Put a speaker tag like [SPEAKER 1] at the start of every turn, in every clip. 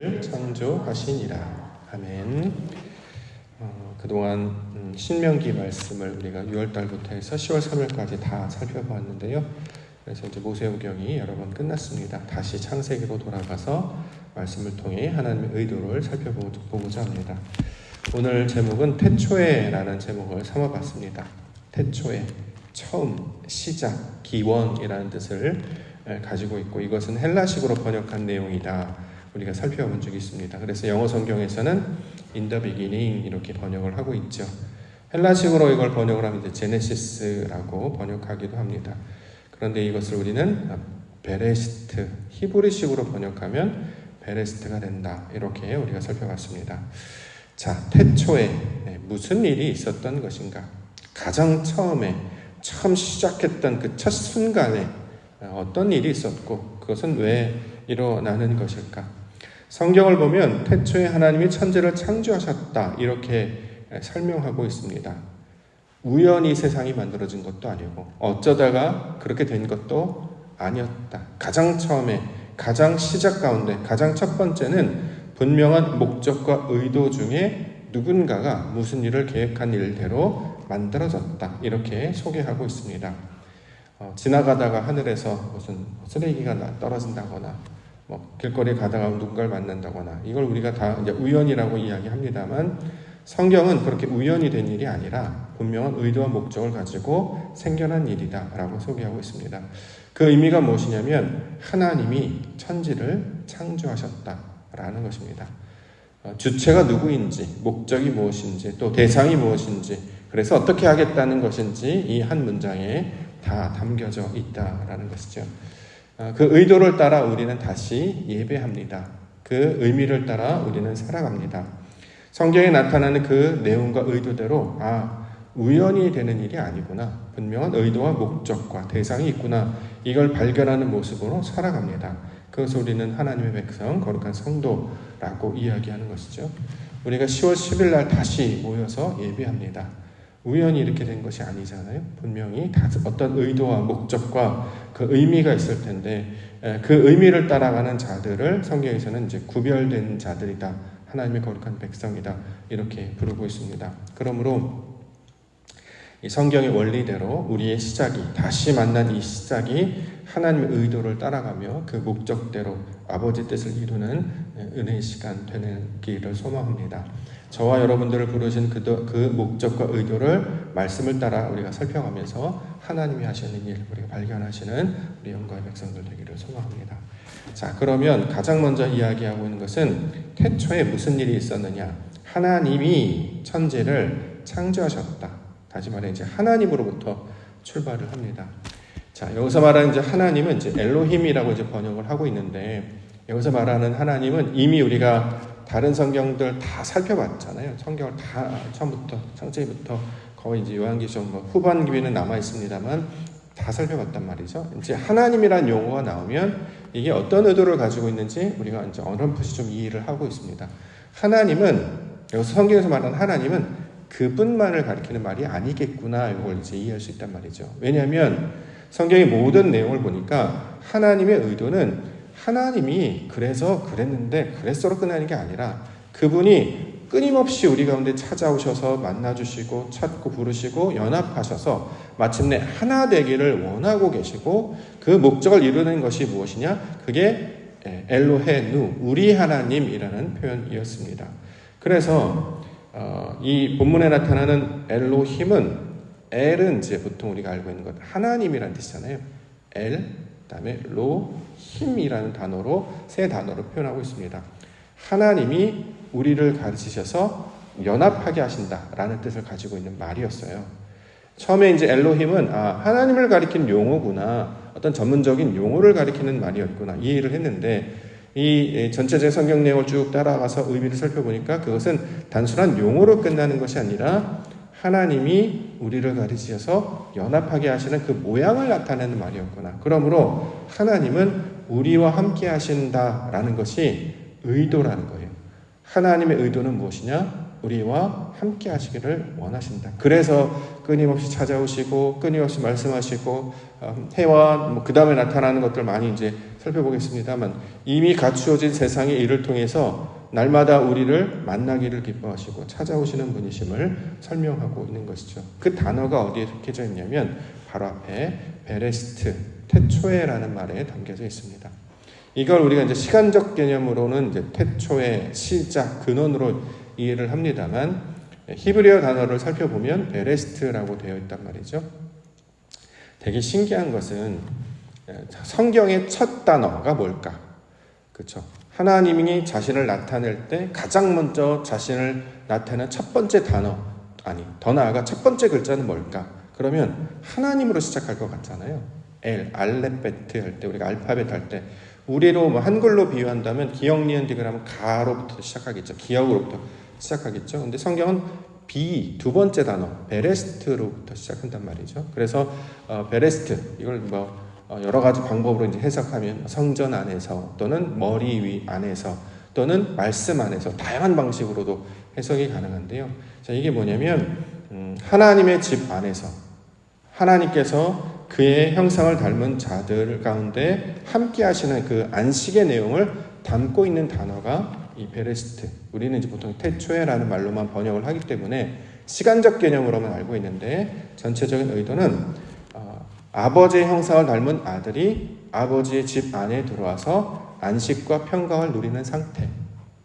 [SPEAKER 1] 창조하시니라. 아멘. 그동안 신명기 말씀을 우리가 6월달부터 해서 10월 3일까지 다 살펴보았는데요. 그래서 이제 모세오경이 여러 번 끝났습니다. 다시 창세기로 돌아가서 말씀을 통해 하나님의 의도를 살펴보고자 합니다. 오늘 제목은 태초에라는 제목을 삼아봤습니다. 태초에, 처음, 시작, 기원이라는 뜻을 가지고 있고, 이것은 헬라식으로 번역한 내용이다 우리가 살펴본 적이 있습니다. 그래서 영어 성경에서는 in the beginning 이렇게 번역을 하고 있죠. 헬라식으로 이걸 번역을 하면 이제 제네시스라고 번역하기도 합니다. 그런데 이것을 우리는 베레시트, 히브리식으로 번역하면 베레시트가 된다, 이렇게 우리가 살펴봤습니다. 자, 태초에 무슨 일이 있었던 것인가? 가장 처음 시작했던 그 첫 순간에 어떤 일이 있었고, 그것은 왜 일어나는 것일까? 성경을 보면 태초에 하나님이 천지를 창조하셨다, 이렇게 설명하고 있습니다. 우연히 세상이 만들어진 것도 아니고 어쩌다가 그렇게 된 것도 아니었다. 가장 처음에, 가장 시작 가운데, 가장 첫 번째는 분명한 목적과 의도 중에 누군가가 무슨 일을 계획한 일대로 만들어졌다, 이렇게 소개하고 있습니다. 지나가다가 하늘에서 무슨 쓰레기가 떨어진다거나, 길거리에 가다가 누군가를 만난다거나, 이걸 우리가 다 이제 우연이라고 이야기합니다만, 성경은 그렇게 우연이 된 일이 아니라 분명한 의도와 목적을 가지고 생겨난 일이다라고 소개하고 있습니다. 그 의미가 무엇이냐면 하나님이 천지를 창조하셨다라는 것입니다. 주체가 누구인지, 목적이 무엇인지, 또 대상이 무엇인지, 그래서 어떻게 하겠다는 것인지 이 한 문장에 다 담겨져 있다라는 것이죠. 그 의도를 따라 우리는 다시 예배합니다. 그 의미를 따라 우리는 살아갑니다. 성경에 나타나는 그 내용과 의도대로 우연히 되는 일이 아니구나, 분명한 의도와 목적과 대상이 있구나, 이걸 발견하는 모습으로 살아갑니다. 그것을 우리는 하나님의 백성, 거룩한 성도라고 이야기하는 것이죠. 우리가 10월 10일 날 다시 모여서 예배합니다. 우연히 이렇게 된 것이 아니잖아요. 분명히 어떤 의도와 목적과 그 의미가 있을 텐데, 그 의미를 따라가는 자들을 성경에서는 이제 구별된 자들이다, 하나님의 거룩한 백성이다, 이렇게 부르고 있습니다. 그러므로 이 성경의 원리대로 우리의 시작이, 다시 만난 이 시작이 하나님의 의도를 따라가며 그 목적대로 아버지 뜻을 이루는 은혜의 시간 되는 길을 소망합니다. 저와 여러분들을 부르신 그 목적과 의도를 말씀을 따라 우리가 살펴가면서 하나님이 하시는 일, 우리가 발견하시는 우리 영광의 백성들 되기를 소망합니다. 자, 그러면 가장 먼저 이야기하고 있는 것은 태초에 무슨 일이 있었느냐? 하나님이 천지를 창조하셨다. 다시 말해 이제 하나님으로부터 출발을 합니다. 자, 여기서 말하는 이제 하나님은 이제 엘로힘이라고 이제 번역을 하고 있는데, 여기서 말하는 하나님은 이미 우리가 다른 성경들 다 살펴봤잖아요. 성경을 다 처음부터, 창세기부터 거의 이제 요한계시록 후반기에는 남아 있습니다만 다 살펴봤단 말이죠. 이제 하나님이란 용어가 나오면 이게 어떤 의도를 가지고 있는지 우리가 이제 어렴풋이 좀 이해를 하고 있습니다. 하나님은, 여기서 성경에서 말하는 하나님은 그분만을 가리키는 말이 아니겠구나, 이걸 이제 이해할 수 있단 말이죠. 왜냐하면 성경의 모든 내용을 보니까 하나님의 의도는 하나님이 그래서 그랬는데 그랬어로 끝나는 게 아니라 그분이 끊임없이 우리 가운데 찾아오셔서 만나주시고 찾고 부르시고 연합하셔서 마침내 하나 되기를 원하고 계시고, 그 목적을 이루는 것이 무엇이냐? 그게 엘로헤누, 우리 하나님이라는 표현이었습니다. 그래서 이 본문에 나타나는 엘로힘은, 엘은 이제 보통 우리가 알고 있는 것 하나님이라는 뜻이잖아요. 엘, 그다음에 힘이라는 단어로, 세 단어로 표현하고 있습니다. 하나님이 우리를 가르치셔서 연합하게 하신다라는 뜻을 가지고 있는 말이었어요. 처음에 이제 엘로힘은 하나님을 가리키는 용어구나, 어떤 전문적인 용어를 가리키는 말이었구나, 이해를 했는데, 이 전체적인 성경 내용을 쭉 따라가서 의미를 살펴보니까 그것은 단순한 용어로 끝나는 것이 아니라 하나님이 우리를 가르치셔서 연합하게 하시는 그 모양을 나타내는 말이었구나. 그러므로 하나님은 우리와 함께 하신다라는 것이 의도라는 거예요. 하나님의 의도는 무엇이냐? 우리와 함께 하시기를 원하신다. 그래서 끊임없이 찾아오시고 끊임없이 말씀하시고 해와 그 다음에 나타나는 것들 많이 이제 살펴보겠습니다만 이미 갖추어진 세상의 일을 통해서 날마다 우리를 만나기를 기뻐하시고 찾아오시는 분이심을 설명하고 있는 것이죠. 그 단어가 어디에 속해져 있냐면 바로 앞에 베레스트, 태초에라는 말에 담겨져 있습니다. 이걸 우리가 이제 시간적 개념으로는 이제 태초의 시작, 근원으로 이해를 합니다만 히브리어 단어를 살펴보면 베레스트라고 되어 있단 말이죠. 되게 신기한 것은 성경의 첫 단어가 뭘까? 그렇죠? 하나님이 자신을 나타낼 때 가장 먼저 자신을 나타내는 첫 번째 단어, 아니 더 나아가 첫 번째 글자는 뭘까? 그러면 하나님으로 시작할 것 같잖아요. 알렙베트 할 때, 우리가 알파벳 할 때 우리로 한글로 비유한다면 기역, 니은, 디귿 하면 가로부터 시작하겠죠. 기역으로부터 시작하겠죠. 근데 성경은 두 번째 단어 베레스트로부터 시작한단 말이죠. 그래서 베레스트 이걸 여러 가지 방법으로 이제 해석하면 성전 안에서 또는 머리 위 안에서 또는 말씀 안에서 다양한 방식으로도 해석이 가능한데요. 자, 이게 뭐냐면 하나님의 집 안에서 하나님께서 그의 형상을 닮은 자들 가운데 함께 하시는 그 안식의 내용을 담고 있는 단어가 이 베레스트. 우리는 이제 보통 태초에라는 말로만 번역을 하기 때문에 시간적 개념으로만 알고 있는데 전체적인 의도는 아버지의 형상을 닮은 아들이 아버지의 집 안에 들어와서 안식과 평강을 누리는 상태.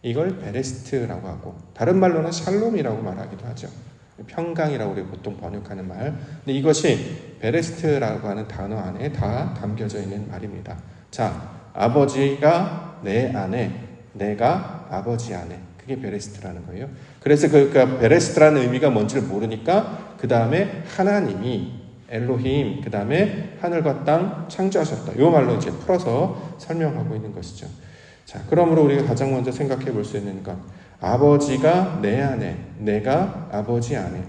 [SPEAKER 1] 이걸 베레스트라고 하고 다른 말로는 샬롬이라고 말하기도 하죠. 평강이라고 우리가 보통 번역하는 말. 근데 이것이 베레스트라고 하는 단어 안에 다 담겨져 있는 말입니다. 자, 아버지가 내 안에, 내가 아버지 안에. 그게 베레스트라는 거예요. 그래서 그러니까 베레스트라는 의미가 뭔지를 모르니까 그 다음에 하나님이 엘로힘, 그 다음에 하늘과 땅 창조하셨다. 이 말로 이제 풀어서 설명하고 있는 것이죠. 자, 그러므로 우리가 가장 먼저 생각해 볼 수 있는 건 아버지가 내 안에, 내가 아버지 안에.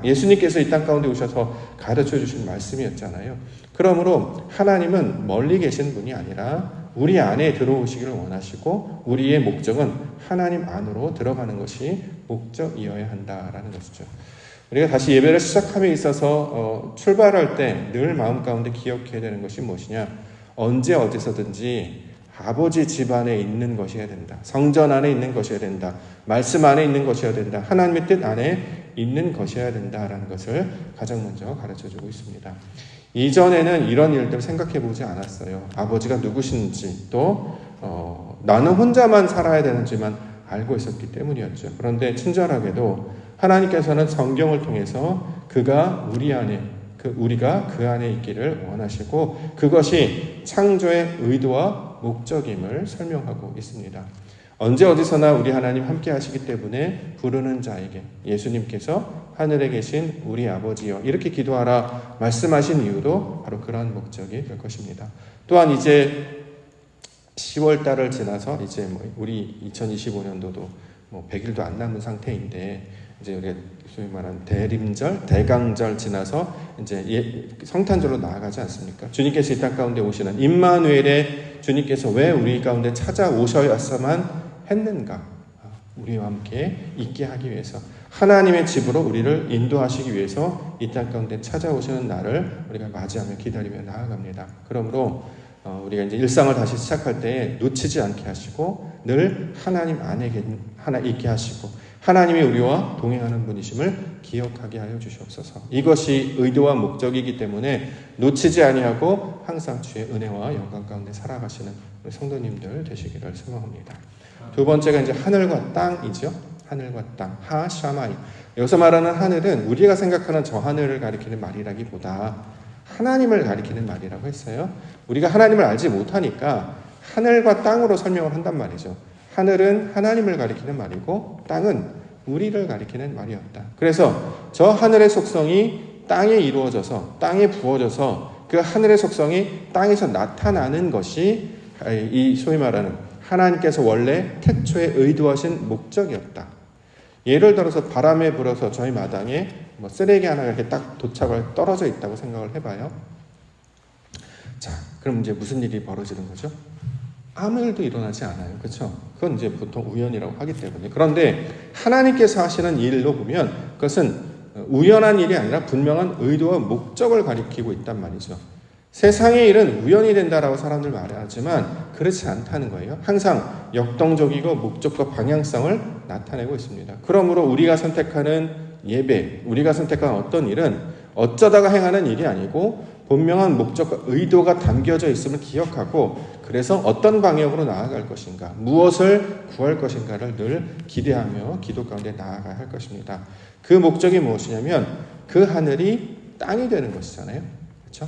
[SPEAKER 1] 예수님께서 이 땅 가운데 오셔서 가르쳐 주신 말씀이었잖아요. 그러므로 하나님은 멀리 계신 분이 아니라 우리 안에 들어오시기를 원하시고 우리의 목적은 하나님 안으로 들어가는 것이 목적이어야 한다라는 것이죠. 우리가 다시 예배를 시작함에 있어서 출발할 때 늘 마음 가운데 기억해야 되는 것이 무엇이냐? 언제 어디서든지 아버지 집 안에 있는 것이어야 된다. 성전 안에 있는 것이어야 된다. 말씀 안에 있는 것이어야 된다. 하나님의 뜻 안에 있는 것이어야 된다라는 것을 가장 먼저 가르쳐주고 있습니다. 이전에는 이런 일들 생각해 보지 않았어요. 아버지가 누구신지 또 나는 혼자만 살아야 되는지만 알고 있었기 때문이었죠. 그런데 친절하게도 하나님께서는 성경을 통해서 그가 우리 안에, 우리가 그 안에 있기를 원하시고 그것이 창조의 의도와 목적임을 설명하고 있습니다. 언제 어디서나 우리 하나님 함께 하시기 때문에 부르는 자에게 예수님께서 하늘에 계신 우리 아버지여 이렇게 기도하라 말씀하신 이유도 바로 그러한 목적이 될 것입니다. 또한 이제 10월 달을 지나서 이제 우리 2025년도도 100일도 안 남은 상태인데 이제 우리가 소위 말하는 대림절, 대강절 지나서 이제 성탄절로 나아가지 않습니까? 주님께서 이 땅 가운데 오시는 임마누엘의 주님께서 왜 우리 가운데 찾아오셔야만 했는가? 우리와 함께 있게 하기 위해서 하나님의 집으로 우리를 인도하시기 위해서 이 땅 가운데 찾아오시는 날을 우리가 맞이하며 기다리며 나아갑니다. 그러므로 우리가 이제 일상을 다시 시작할 때 놓치지 않게 하시고 늘 하나님 안에 있게 하시고 하나님이 우리와 동행하는 분이심을 기억하게 하여 주시옵소서. 이것이 의도와 목적이기 때문에 놓치지 아니하고 항상 주의 은혜와 영광 가운데 살아가시는 우리 성도님들 되시기를 소망합니다. 두 번째가 이제 하늘과 땅이죠. 하늘과 땅, 하샤마이. 여기서 말하는 하늘은 우리가 생각하는 저 하늘을 가리키는 말이라기보다 하나님을 가리키는 말이라고 했어요. 우리가 하나님을 알지 못하니까 하늘과 땅으로 설명을 한단 말이죠. 하늘은 하나님을 가리키는 말이고 땅은 우리를 가리키는 말이었다. 그래서 저 하늘의 속성이 땅에 이루어져서 땅에 부어져서 그 하늘의 속성이 땅에서 나타나는 것이 이 소위 말하는 하나님께서 원래 태초에 의도하신 목적이었다. 예를 들어서 바람에 불어서 저희 마당에 쓰레기 하나가 이렇게 딱 도착을 떨어져 있다고 생각을 해봐요. 자, 그럼 이제 무슨 일이 벌어지는 거죠? 아무 일도 일어나지 않아요. 그렇죠? 그건 이제 보통 우연이라고 하기 때문에. 그런데 하나님께서 하시는 일로 보면 그것은 우연한 일이 아니라 분명한 의도와 목적을 가리키고 있단 말이죠. 세상의 일은 우연이 된다라고 사람들 말하지만 그렇지 않다는 거예요. 항상 역동적이고 목적과 방향성을 나타내고 있습니다. 그러므로 우리가 선택하는 예배, 우리가 선택한 어떤 일은 어쩌다가 행하는 일이 아니고 분명한 목적과 의도가 담겨져 있음을 기억하고 그래서 어떤 방향으로 나아갈 것인가, 무엇을 구할 것인가를 늘 기대하며 기도 가운데 나아가야 할 것입니다. 그 목적이 무엇이냐면 그 하늘이 땅이 되는 것이잖아요. 그렇죠?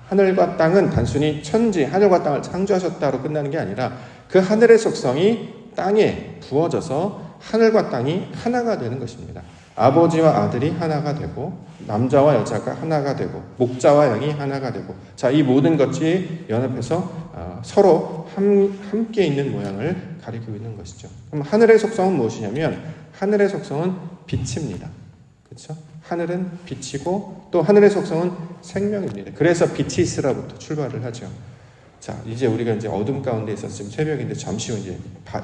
[SPEAKER 1] 하늘과 땅은 단순히 천지, 하늘과 땅을 창조하셨다로 끝나는 게 아니라 그 하늘의 속성이 땅에 부어져서 하늘과 땅이 하나가 되는 것입니다. 아버지와 아들이 하나가 되고 남자와 여자가 하나가 되고 목자와 양이 하나가 되고 자, 이 모든 것이 연합해서 서로 함께 있는 모양을 가리키고 있는 것이죠. 그럼 하늘의 속성은 무엇이냐면 하늘의 속성은 빛입니다. 그렇죠? 하늘은 빛이고 또 하늘의 속성은 생명입니다. 그래서 빛이 있으라부터 출발을 하죠. 자, 이제 우리가 이제 어둠 가운데 있어서 지금 새벽인데 잠시 후 이제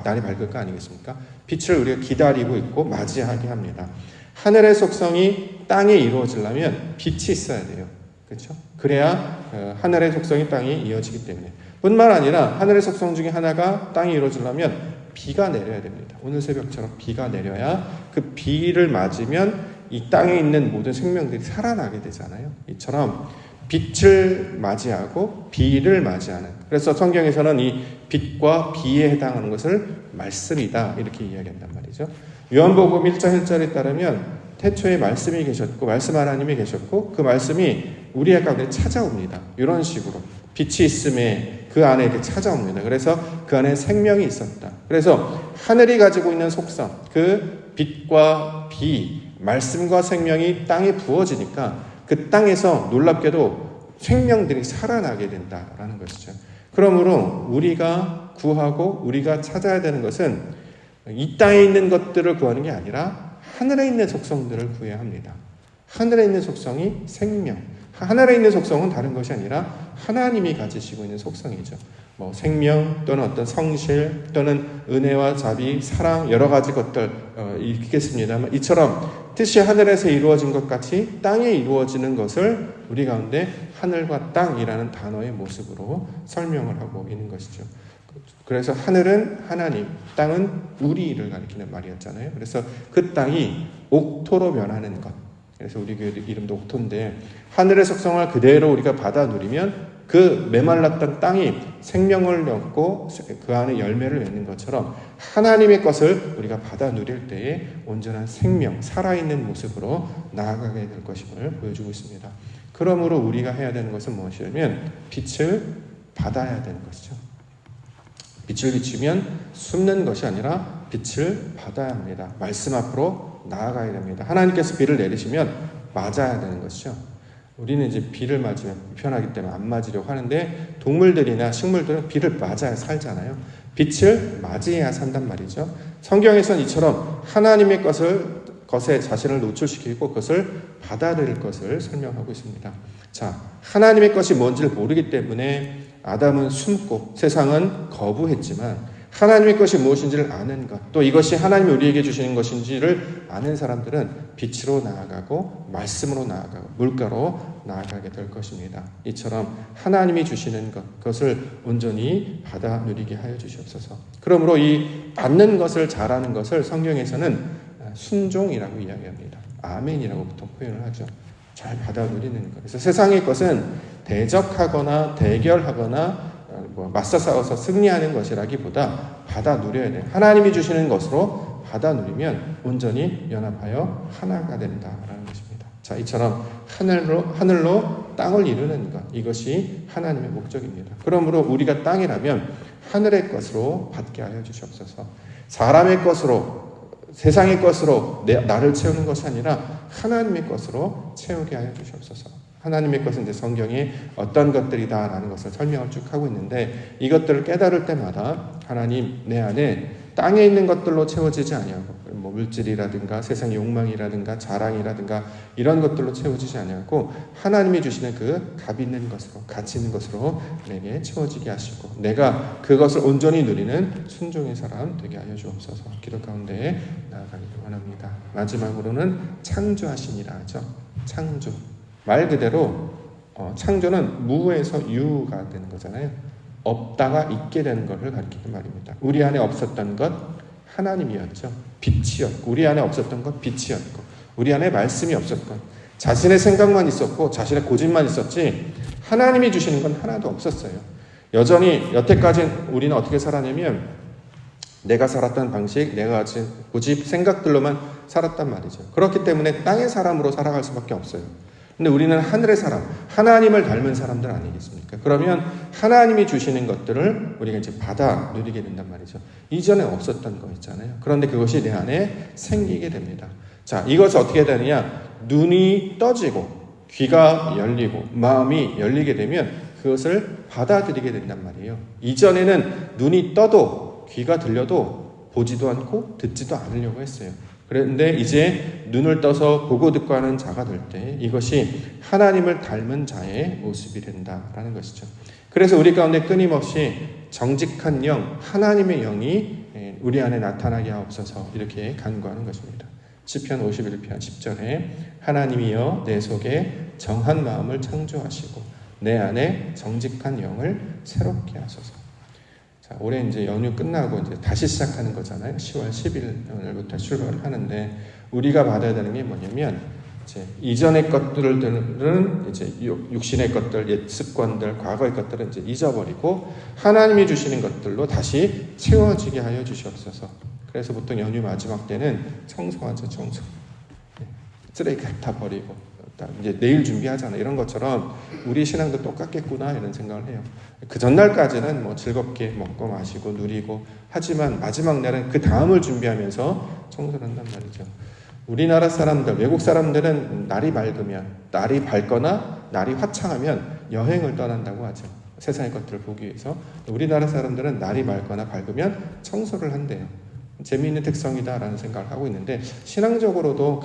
[SPEAKER 1] 날이 밝을 거 아니겠습니까? 빛을 우리가 기다리고 있고 맞이하게 합니다. 하늘의 속성이 땅에 이루어지려면 빛이 있어야 돼요. 그렇죠? 그래야 하늘의 속성이 땅에 이어지기 때문에. 뿐만 아니라 하늘의 속성 중에 하나가 땅에 이루어지려면 비가 내려야 됩니다. 오늘 새벽처럼 비가 내려야 그 비를 맞으면 이 땅에 있는 모든 생명들이 살아나게 되잖아요. 이처럼 빛을 맞이하고 비를 맞이하는. 그래서 성경에서는 이 빛과 비에 해당하는 것을 말씀이다 이렇게 이야기한단 말이죠. 요한복음 1장 1절에 따르면 태초에 말씀이 계셨고 말씀 하나님이 계셨고 그 말씀이 우리 가운데 찾아옵니다. 이런 식으로 빛이 있음에 그 안에 이렇게 찾아옵니다. 그래서 그 안에 생명이 있었다. 그래서 하늘이 가지고 있는 속성, 그 빛과 비, 말씀과 생명이 땅에 부어지니까 그 땅에서 놀랍게도 생명들이 살아나게 된다라는 것이죠. 그러므로 우리가 구하고 우리가 찾아야 되는 것은 이 땅에 있는 것들을 구하는 게 아니라 하늘에 있는 속성들을 구해야 합니다. 하늘에 있는 속성이 생명. 하늘에 있는 속성은 다른 것이 아니라 하나님이 가지시고 있는 속성이죠. 뭐 생명 또는 어떤 성실 또는 은혜와 자비, 사랑 여러 가지 것들 있겠습니다만 이처럼 뜻이 하늘에서 이루어진 것 같이 땅에 이루어지는 것을 우리 가운데 하늘과 땅이라는 단어의 모습으로 설명을 하고 있는 것이죠. 그래서 하늘은 하나님, 땅은 우리를 가리키는 말이었잖아요. 그래서 그 땅이 옥토로 변하는 것. 그래서 우리 교회 이름도 옥토인데 하늘의 속성을 그대로 우리가 받아 누리면 그 메말랐던 땅이 생명을 얻고 그 안에 열매를 맺는 것처럼 하나님의 것을 우리가 받아 누릴 때에 온전한 생명, 살아있는 모습으로 나아가게 될 것임을 보여주고 있습니다. 그러므로 우리가 해야 되는 것은 무엇이냐면 빛을 받아야 되는 것이죠. 빛을 비추면 숨는 것이 아니라 빛을 받아야 합니다. 말씀 앞으로 나아가야 됩니다. 하나님께서 비를 내리시면 맞아야 되는 것이죠. 우리는 이제 비를 맞으면 불편하기 때문에 안 맞으려고 하는데 동물들이나 식물들은 비를 맞아야 살잖아요. 빛을 맞이해야 산단 말이죠. 성경에서는 이처럼 하나님의 것에 자신을 노출시키고 그것을 받아들일 것을 설명하고 있습니다. 자, 하나님의 것이 뭔지를 모르기 때문에 아담은 숨고 세상은 거부했지만 하나님의 것이 무엇인지를 아는 것, 또 이것이 하나님이 우리에게 주시는 것인지를 아는 사람들은 빛으로 나아가고 말씀으로 나아가고 물가로 나아가게 될 것입니다. 이처럼 하나님이 주시는 것, 그것을 온전히 받아 누리게 하여 주시옵소서. 그러므로 이 받는 것을 잘하는 것을 성경에서는 순종이라고 이야기합니다. 아멘이라고 보통 표현을 하죠. 잘 받아 누리는 것. 그래서 세상의 것은 대적하거나 대결하거나 맞서 싸워서 승리하는 것이라기보다 받아 누려야 돼요. 하나님이 주시는 것으로 받아 누리면 온전히 연합하여 하나가 된다라는 것입니다. 자, 이처럼 하늘로 땅을 이루는 것, 이것이 하나님의 목적입니다. 그러므로 우리가 땅이라면 하늘의 것으로 받게 하여 주시옵소서. 사람의 것으로 세상의 것으로 나를 채우는 것이 아니라 하나님의 것으로 채우게 하여 주시옵소서. 하나님의 것은 이제 성경에 어떤 것들이다라는 것을 설명을 쭉 하고 있는데 이것들을 깨달을 때마다 하나님 내 안에 땅에 있는 것들로 채워지지 아니하고 뭐 물질이라든가 세상의 욕망이라든가 자랑이라든가 이런 것들로 채워지지 아니하고 하나님이 주시는 그 값 있는 것으로 가치 있는 것으로 내게 채워지게 하시고 내가 그것을 온전히 누리는 순종의 사람 되게 하여 주옵소서. 기도 가운데 나아가기를 원합니다. 마지막으로는 창조하시니라 하죠. 창조 말 그대로 창조는 무에서 유가 되는 거잖아요. 없다가 있게 되는 것을 가리키는 말입니다. 우리 안에 없었던 것 하나님이었죠. 빛이었고 우리 안에 없었던 것 빛이었고 우리 안에 말씀이 없었건 자신의 생각만 있었고 자신의 고집만 있었지 하나님이 주시는 건 하나도 없었어요. 여전히 여태까지 우리는 어떻게 살았냐면 내가 살았던 방식, 내가 가진 고집, 생각들로만 살았단 말이죠. 그렇기 때문에 땅의 사람으로 살아갈 수밖에 없어요. 근데 우리는 하늘의 사람, 하나님을 닮은 사람들 아니겠습니까? 그러면 하나님이 주시는 것들을 우리가 이제 받아 누리게 된단 말이죠. 이전에 없었던 거 있잖아요. 그런데 그것이 내 안에 생기게 됩니다. 자, 이것이 어떻게 되느냐? 눈이 떠지고 귀가 열리고 마음이 열리게 되면 그것을 받아들이게 된단 말이에요. 이전에는 눈이 떠도 귀가 들려도 보지도 않고 듣지도 않으려고 했어요. 그런데 이제 눈을 떠서 보고 듣고 하는 자가 될 때 이것이 하나님을 닮은 자의 모습이 된다라는 것이죠. 그래서 우리 가운데 끊임없이 정직한 영, 하나님의 영이 우리 안에 나타나게 하옵소서 이렇게 간구하는 것입니다. 시편 51편 10절에 하나님이여 내 속에 정한 마음을 창조하시고 내 안에 정직한 영을 새롭게 하소서. 자, 올해 이제 연휴 끝나고 이제 다시 시작하는 거잖아요. 10월 10일부터 출발을 하는데 우리가 받아야 되는 게 뭐냐면 이제 이전의 것들은 이제 육신의 것들, 옛 습관들, 과거의 것들은 이제 잊어버리고 하나님이 주시는 것들로 다시 채워지게 하여 주시옵소서. 그래서 보통 연휴 마지막 때는 청소하죠, 청소. 쓰레기 다 버리고 이제 내일 준비하잖아요. 이런 것처럼 우리 신앙도 똑같겠구나 이런 생각을 해요. 그 전날까지는 뭐 즐겁게 먹고 마시고 누리고 하지만 마지막 날은 그 다음을 준비하면서 청소를 한단 말이죠. 우리나라 사람들, 외국 사람들은 날이 밝으면, 날이 밝거나 날이 화창하면 여행을 떠난다고 하죠. 세상의 것들을 보기 위해서. 우리나라 사람들은 날이 맑거나 밝으면 청소를 한대요. 재미있는 특성이다라는 생각을 하고 있는데 신앙적으로도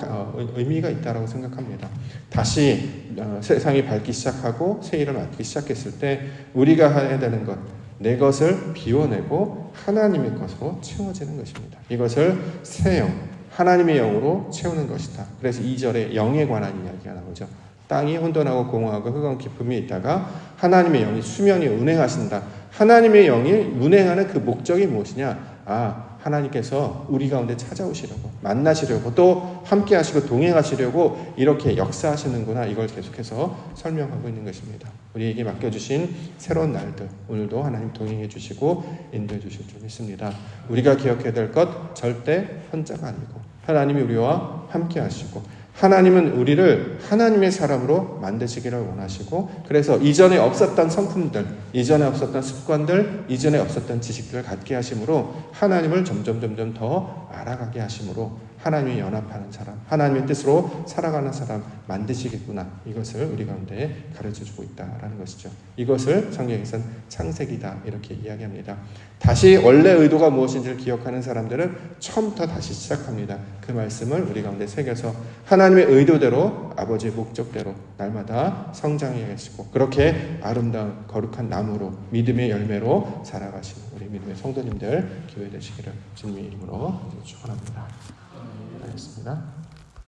[SPEAKER 1] 의미가 있다라고 생각합니다. 다시 세상이 밝기 시작하고 새해를 맞기 시작했을 때 우리가 해야 되는 것, 내 것을 비워내고 하나님의 것으로 채워지는 것입니다. 이것을 새 영, 하나님의 영으로 채우는 것이다. 그래서 2절에 영에 관한 이야기가 나오죠. 땅이 혼돈하고 공허하고 흑암 깊음이 있다가 하나님의 영이 수면이 운행하신다. 하나님의 영이 운행하는 그 목적이 무엇이냐? 하나님께서 우리 가운데 찾아오시려고 만나시려고 또 함께 하시고 동행하시려고 이렇게 역사하시는구나. 이걸 계속해서 설명하고 있는 것입니다. 우리에게 맡겨주신 새로운 날들 오늘도 하나님 동행해 주시고 인도해 주실 줄 믿습니다. 우리가 기억해야 될 것 절대 혼자가 아니고 하나님이 우리와 함께 하시고 하나님은 우리를 하나님의 사람으로 만드시기를 원하시고 그래서 이전에 없었던 성품들, 이전에 없었던 습관들, 이전에 없었던 지식들을 갖게 하심으로 하나님을 점점 더 알아가게 하심으로 하나님이 연합하는 사람, 하나님의 뜻으로 살아가는 사람 만드시겠구나. 이것을 우리 가운데 가르쳐주고 있다라는 것이죠. 이것을 성경에서는 창세기다 이렇게 이야기합니다. 다시 원래 의도가 무엇인지를 기억하는 사람들은 처음부터 다시 시작합니다. 그 말씀을 우리 가운데 새겨서 하나님의 의도대로 아버지의 목적대로 날마다 성장해 가시고 그렇게 아름다운 거룩한 나무로 믿음의 열매로 살아가시는 우리 믿음의 성도님들 기회 되시기를 주님의 이름으로 축원합니다. 알겠습니다.